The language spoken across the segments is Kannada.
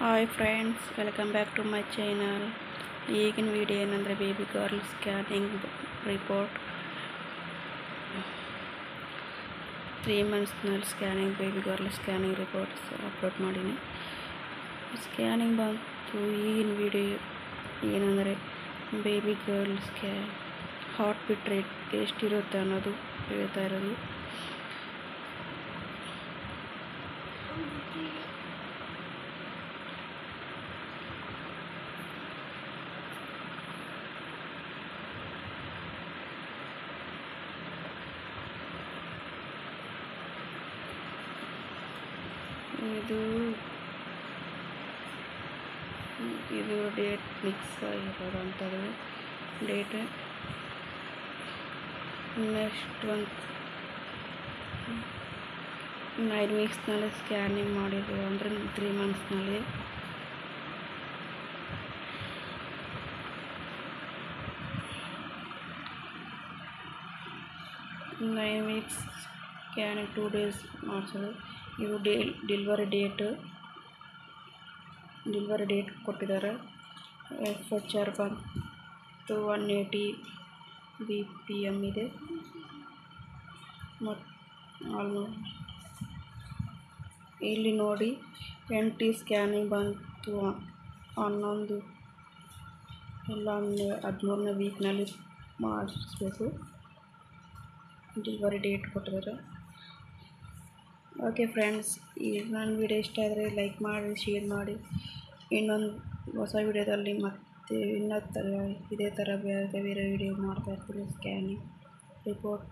Hi friends, welcome back to my channel. ಈಗಿನ ವಿಡಿಯೋ ಏನಂದರೆ ಬೇಬಿ ಗರ್ಲ್ ಸ್ಕ್ಯಾನಿಂಗ್ ರಿಪೋರ್ಟ್ 3 ಮಂತ್ಸ್ನಲ್ಲಿ scanning baby girl scanning reports upload ಮಾಡೀನಿ. ಸ್ಕ್ಯಾನಿಂಗ್ ಬಂತು. ಈಗಿನ ವಿಡಿಯೋ ಏನಂದರೆ baby girl heart beat rate ಎಷ್ಟಿರುತ್ತೆ ಅನ್ನೋದು ಹೇಳ್ತಾ ಇರೋದು. ಇದು ಡೇಟ್ ಫಿಕ್ಸ್ ಆಗಿರೋದಂಥದ್ದು. ಡೇಟ್ ನೆಕ್ಸ್ಟ್ 9 ವೀಕ್ಸ್ನಲ್ಲಿ ಸ್ಕ್ಯಾನಿಂಗ್ ಮಾಡಿದ್ರು, ಅಂದರೆ 3 ಮಂತ್ಸ್ನಲ್ಲಿ. ನೈನ್ ವೀಕ್ಸ್ ಸ್ಕ್ಯಾನಿಂಗ್ 2 ಡೇಸ್ ಮಾಡಿಸೋದು. ಇದು ಡೆಲಿವರಿ ಡೇಟ್ ಕೊಟ್ಟಿದ್ದಾರೆ. FHR ಬಂತು 180 BPM ಇದೆ. ಮತ್ತು ಇಲ್ಲಿ ನೋಡಿ NT ಸ್ಕ್ಯಾನಿಂಗ್ ಬಂತು 11 ಇಲ್ಲ 13ನೇ ವೀಕ್ನಲ್ಲಿ ಮಾಡಿಸ್ಬೇಕು. ಡೆಲಿವರಿ ಡೇಟ್ ಕೊಟ್ಟಿದ್ದಾರೆ. ಓಕೆ ಫ್ರೆಂಡ್ಸ್, ಈ ನನ್ನ ವಿಡಿಯೋ ಇಷ್ಟ ಆದರೆ ಲೈಕ್ ಮಾಡಿ, ಶೇರ್ ಮಾಡಿ. ಇನ್ನೊಂದು ಹೊಸ ವಿಡಿಯೋದಲ್ಲಿ ಮತ್ತೆ ಇದೇ ಥರ ಬೇರೆ ವಿಡಿಯೋ ಮಾಡ್ತಾಯಿರ್ತೀನಿ. ಸ್ಕ್ಯಾನಿಂಗ್ ರಿಪೋರ್ಟ್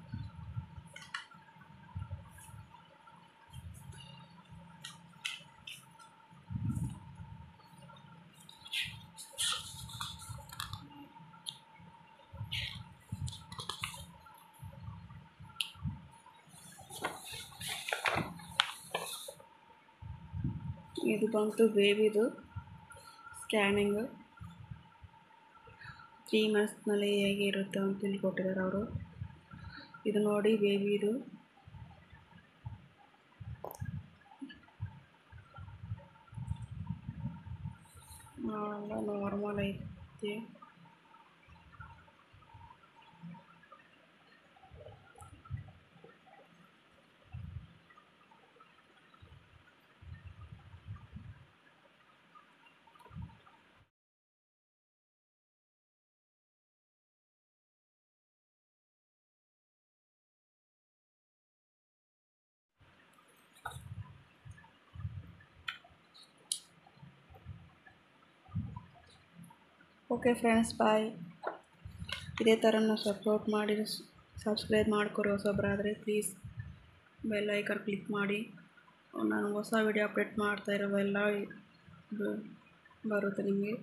ಇದು ಬಂತು ಬೇಬಿದು ಸ್ಕ್ಯಾನಿಂಗು 3 ಮಂತ್ಸ್ನಲ್ಲಿ ಹೇಗೆ ಇರುತ್ತೆ ಅಂತ ಇಲ್ಲಿ ಕೊಟ್ಟಿದ್ದಾರೆ ಅವರು. ಇದು ನೋಡಿ ಬೇಬಿದು. ಎಲ್ಲ ನಾರ್ಮಲ್ ಐತೆ. Okay friends, bye. ಇದೇ ಥರ ಸಪೋರ್ಟ್ ಮಾಡಿ, ಸಬ್ಸ್ಕ್ರೈಬ್ ಮಾಡ್ಕೊರಿ. ಹೊಸೊಬ್ಬರಾದರೆ ಪ್ಲೀಸ್ ಬೆಲ್ ಐಕಾನ್ ಕ್ಲಿಕ್ ಮಾಡಿ. ನಾನು ಹೊಸ ವಿಡಿಯೋ ಅಪ್ಡೇಟ್ ಮಾಡ್ತಾ ಇರೋವೆಲ್ಲ ಬರುತ್ತೆ ನಿಮಗೆ.